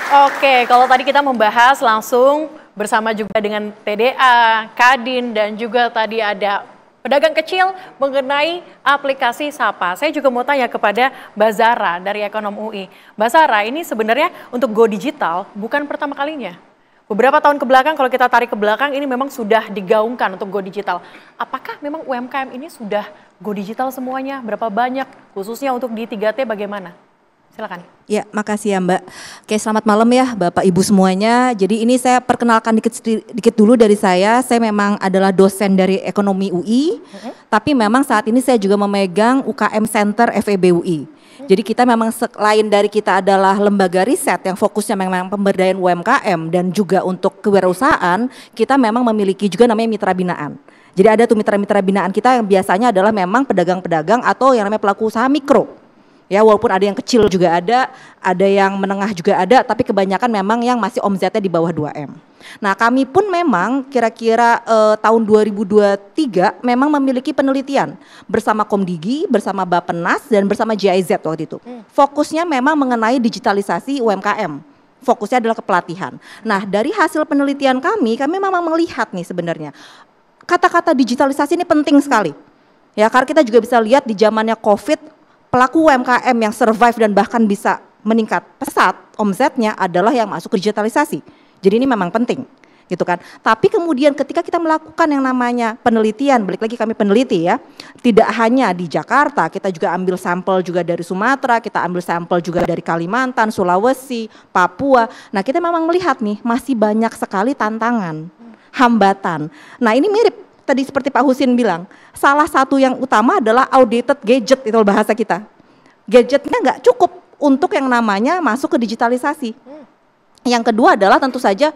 Oke, kalau tadi kita membahas langsung bersama juga dengan TDA, Kadin, dan juga tadi ada pedagang kecil mengenai aplikasi Sapa. Saya juga mau tanya kepada Mbak Zara dari Ekonom UI. Mbak Zara, ini sebenarnya untuk Go Digital bukan pertama kalinya. Beberapa tahun kebelakang, kalau kita tarik ke belakang, ini memang sudah digaungkan untuk Go Digital. Apakah memang UMKM ini sudah Go Digital semuanya? Berapa banyak? Khususnya untuk di 3T bagaimana? Silakan. Ya, makasih ya Mbak. Oke, selamat malam ya Bapak Ibu semuanya. Jadi ini saya perkenalkan dikit dulu dari saya. Saya memang adalah dosen dari Ekonomi UI, tapi memang saat ini saya juga memegang UKM Center FEB UI. Jadi kita memang selain dari kita adalah lembaga riset yang fokusnya memang pemberdayaan UMKM dan juga untuk kewirausahaan, kita memang memiliki juga namanya mitra binaan. Jadi ada tuh mitra-mitra binaan kita yang biasanya adalah memang pedagang-pedagang atau yang namanya pelaku usaha mikro. Ya, walaupun ada yang kecil juga ada yang menengah juga ada, tapi kebanyakan memang yang masih omzetnya di bawah 2M. Nah, kami pun memang kira-kira tahun 2023 memang memiliki penelitian bersama Komdigi, bersama Bappenas, dan bersama GIZ waktu itu. Fokusnya memang mengenai digitalisasi UMKM. Fokusnya adalah kepelatihan. Nah, dari hasil penelitian kami memang melihat nih sebenarnya kata-kata digitalisasi ini penting sekali. Ya, karena kita juga bisa lihat di zamannya COVID, pelaku UMKM yang survive dan bahkan bisa meningkat pesat omsetnya adalah yang masuk ke digitalisasi. Jadi ini memang penting, gitu kan. Tapi kemudian ketika kita melakukan yang namanya penelitian, balik lagi kami peneliti ya, tidak hanya di Jakarta, kita juga ambil sampel juga dari Sumatera, kita ambil sampel juga dari Kalimantan, Sulawesi, Papua. Nah, kita memang melihat nih masih banyak sekali tantangan, hambatan. Nah, ini mirip tadi seperti Pak Husin bilang, salah satu yang utama adalah outdated gadget, itu bahasa kita. Gadgetnya nggak cukup untuk yang namanya masuk ke digitalisasi. Yang kedua adalah tentu saja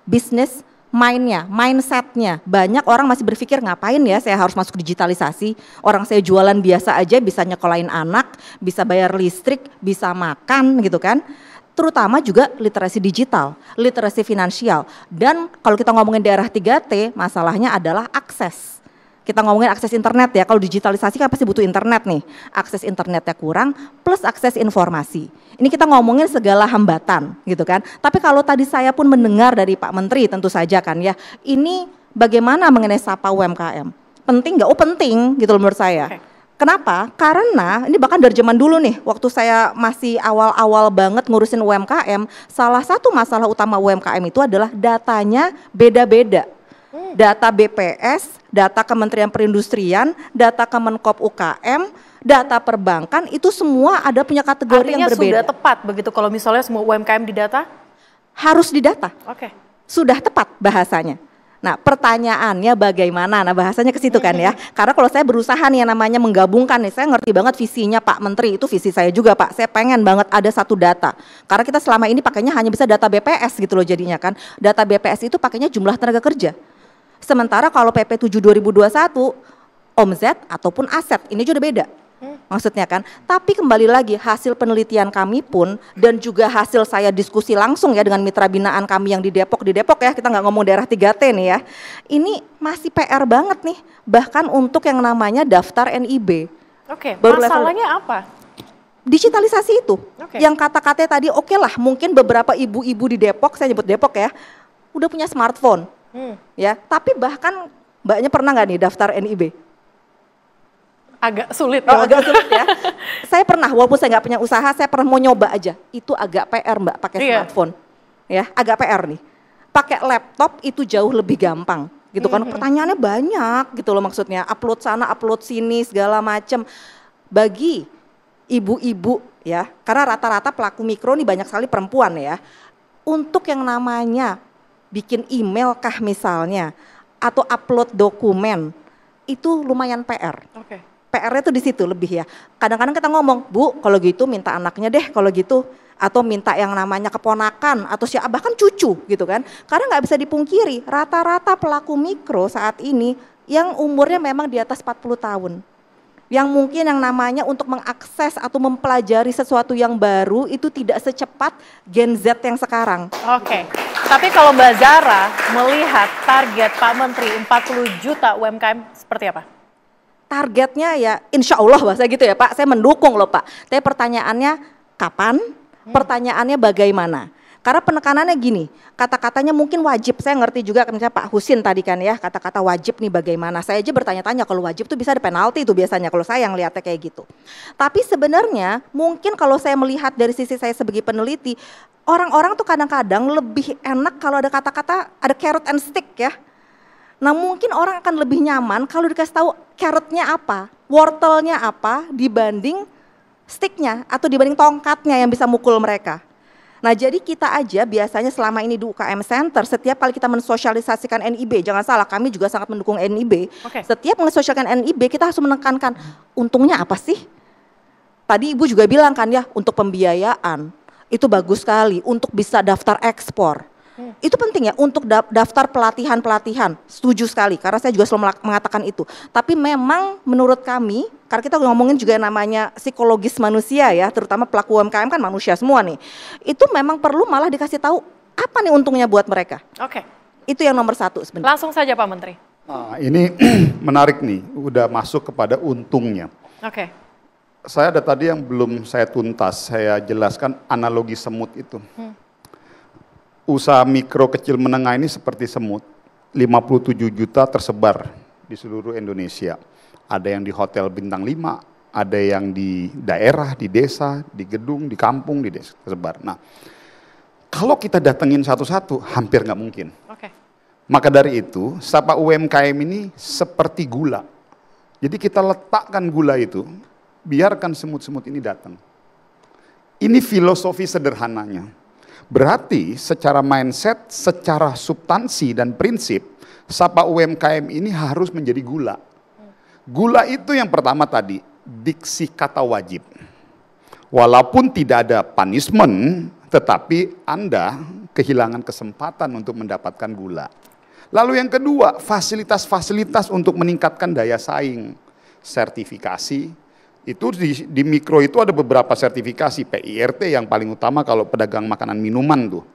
bisnis mindsetnya. Banyak orang masih berpikir ngapain ya saya harus masuk digitalisasi. Orang saya jualan biasa aja bisa nyekolahin anak, bisa bayar listrik, bisa makan gitu kan. Terutama juga literasi digital, literasi finansial. Dan kalau kita ngomongin daerah 3T, masalahnya adalah akses. Kita ngomongin akses internet ya, kalau digitalisasi kan pasti butuh internet nih. Akses internetnya kurang, plus akses informasi. Ini kita ngomongin segala hambatan gitu kan. Tapi kalau tadi saya pun mendengar dari Pak Menteri tentu saja kan ya, ini bagaimana mengenai Sapa UMKM? Penting nggak? Oh penting gitu loh menurut saya. Okay. Kenapa? Karena ini bahkan dari zaman dulu nih, waktu saya masih awal-awal banget ngurusin UMKM, salah satu masalah utama UMKM itu adalah datanya beda-beda. Data BPS, data Kementerian Perindustrian, data Kemenkop UKM, data perbankan, itu semua ada punya kategori yang berbeda. Artinya sudah tepat begitu kalau misalnya semua UMKM didata? Harus didata. Oke. Sudah tepat bahasanya. Nah, pertanyaannya bagaimana? Nah, bahasanya ke situ kan ya. Karena kalau saya berusaha nih yang namanya menggabungkan nih, saya ngerti banget visinya Pak Menteri, itu visi saya juga Pak. Saya pengen banget ada satu data. Karena kita selama ini pakainya hanya bisa data BPS gitu loh jadinya kan. Data BPS itu pakainya jumlah tenaga kerja. Sementara kalau PP 7 2021 omzet ataupun aset ini juga beda. Maksudnya kan, tapi kembali lagi hasil penelitian kami pun dan juga hasil saya diskusi langsung ya dengan mitra binaan kami yang di Depok ya, kita nggak ngomong daerah 3T nih ya, ini masih PR banget nih, bahkan untuk yang namanya daftar NIB. Oke, masalahnya apa? Digitalisasi itu, yang kata-katanya tadi oke lah, mungkin beberapa ibu-ibu di Depok, saya nyebut Depok ya, udah punya smartphone, ya, tapi bahkan mbaknya pernah nggak nih daftar NIB? Agak sulit. Agak sulit ya. Saya pernah, walaupun saya nggak punya usaha, saya pernah mau nyoba aja. Itu agak PR Mbak, pakai smartphone. Ya, agak PR nih. Pakai laptop itu jauh lebih gampang, gitu kan. Pertanyaannya banyak, gitu loh maksudnya. Upload sana, upload sini, segala macam. Bagi ibu-ibu ya, karena rata-rata pelaku mikro nih banyak sekali perempuan ya. Untuk yang namanya bikin email kah misalnya, atau upload dokumen, itu lumayan PR. PR-nya tuh di situ lebih ya. Kadang-kadang kita ngomong, Bu, kalau gitu minta anaknya deh, kalau gitu, atau minta yang namanya keponakan atau siapa bahkan cucu gitu kan. Karena nggak bisa dipungkiri, rata-rata pelaku mikro saat ini yang umurnya memang di atas 40 tahun. Yang mungkin yang namanya untuk mengakses atau mempelajari sesuatu yang baru itu tidak secepat Gen Z yang sekarang. Oke. Tapi kalau Mbak Zara melihat target Pak Menteri 40 juta UMKM seperti apa? Targetnya ya insya Allah bahasa gitu ya Pak, saya mendukung loh Pak. Tapi pertanyaannya kapan? Pertanyaannya bagaimana? Karena penekanannya gini, kata-katanya mungkin wajib, saya ngerti juga misalnya Pak Husin tadi kan ya, kata-kata wajib nih bagaimana. Saya aja bertanya-tanya kalau wajib tuh bisa ada penalti tuh biasanya kalau saya yang lihatnya kayak gitu. Tapi sebenarnya mungkin kalau saya melihat dari sisi saya sebagai peneliti, orang-orang tuh kadang-kadang lebih enak kalau ada kata-kata, ada carrot and stick ya. Nah mungkin orang akan lebih nyaman kalau dikasih tahu carrotnya apa, wortelnya apa dibanding sticknya atau dibanding tongkatnya yang bisa mukul mereka. Nah jadi kita aja biasanya selama ini di UKM Center setiap kali kita mensosialisasikan NIB, jangan salah kami juga sangat mendukung NIB. Setiap mensosialisasikan NIB kita harus menekankan untungnya apa sih? Tadi Ibu juga bilang kan ya untuk pembiayaan itu bagus sekali, untuk bisa daftar ekspor. Itu penting ya untuk daftar pelatihan-pelatihan, setuju sekali karena saya juga selalu mengatakan itu. Tapi memang menurut kami, karena kita ngomongin juga namanya psikologis manusia ya, terutama pelaku UMKM kan manusia semua nih. Itu memang perlu malah dikasih tahu apa nih untungnya buat mereka. Itu yang nomor satu sebenarnya. Langsung saja Pak Menteri. Nah, ini menarik nih, udah masuk kepada untungnya. Saya ada tadi yang belum saya tuntas, saya jelaskan analogi semut itu. Usaha mikro kecil menengah ini seperti semut, 57 juta tersebar di seluruh Indonesia. Ada yang di hotel bintang 5, ada yang di daerah, di desa, di gedung, di kampung, di desa tersebar. Nah, kalau kita datengin satu-satu hampir nggak mungkin. Maka dari itu, Sapa UMKM ini seperti gula. Jadi kita letakkan gula itu, biarkan semut-semut ini datang. Ini filosofi sederhananya. Berarti secara mindset, secara substansi dan prinsip, Sapa UMKM ini harus menjadi gula. Gula itu yang pertama tadi, diksi kata wajib. Walaupun tidak ada punishment, tetapi Anda kehilangan kesempatan untuk mendapatkan gula. Lalu yang kedua, fasilitas-fasilitas untuk meningkatkan daya saing. Sertifikasi. Itu di mikro itu ada beberapa sertifikasi, PIRT yang paling utama kalau pedagang makanan minuman tuh.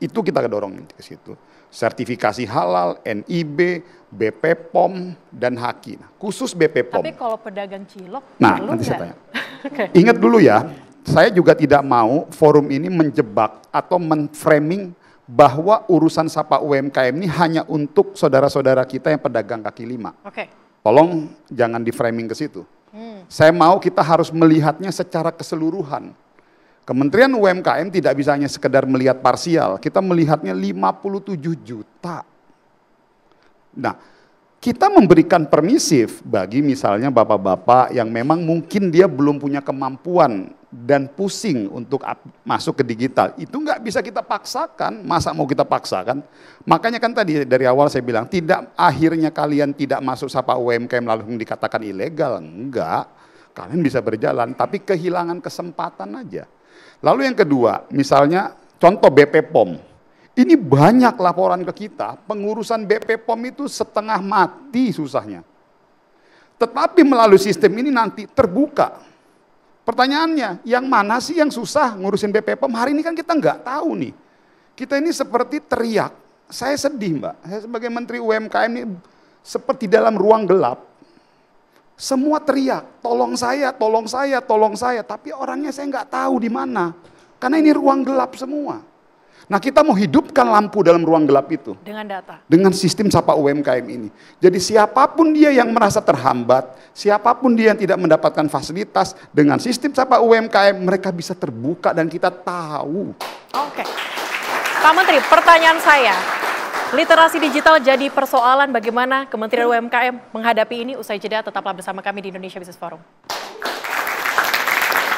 Itu kita dorong ke situ. Sertifikasi halal, NIB, BP POM, dan HAKI. Nah, khusus BP POM. Tapi kalau pedagang cilok, nah nanti saya tanya. Ingat dulu ya, saya juga tidak mau forum ini menjebak atau menframing bahwa urusan Sapa UMKM ini hanya untuk saudara-saudara kita yang pedagang kaki lima. Tolong jangan di framing ke situ. Saya mau kita harus melihatnya secara keseluruhan. Kementerian UMKM tidak bisa hanya sekedar melihat parsial, kita melihatnya 57 juta. Nah, kita memberikan permisif bagi misalnya bapak-bapak yang memang mungkin dia belum punya kemampuan dan pusing untuk masuk ke digital. Itu nggak bisa kita paksakan, masa mau kita paksakan? Makanya kan tadi dari awal saya bilang, tidak akhirnya kalian tidak masuk Sapa UMKM lalu dikatakan ilegal. Enggak, kalian bisa berjalan, tapi kehilangan kesempatan aja. Lalu yang kedua, misalnya contoh BP POM. Ini banyak laporan ke kita, pengurusan BP POM itu setengah mati susahnya. Tetapi melalui sistem ini nanti terbuka. Pertanyaannya, yang mana sih yang susah ngurusin BP POM? Hari ini kan kita nggak tahu nih. Kita ini seperti teriak. Saya sedih Mbak, saya sebagai Menteri UMKM ini seperti dalam ruang gelap. Semua teriak, tolong saya, tolong saya, tolong saya. Tapi orangnya saya nggak tahu di mana. Karena ini ruang gelap semua. Nah kita mau hidupkan lampu dalam ruang gelap itu. Dengan data. Dengan sistem Sapa UMKM ini. Jadi siapapun dia yang merasa terhambat, siapapun dia yang tidak mendapatkan fasilitas, dengan sistem Sapa UMKM mereka bisa terbuka dan kita tahu. Pak Menteri, pertanyaan saya. Literasi digital jadi persoalan bagaimana Kementerian UMKM menghadapi ini. Usai jeda tetaplah bersama kami di Indonesia Business Forum.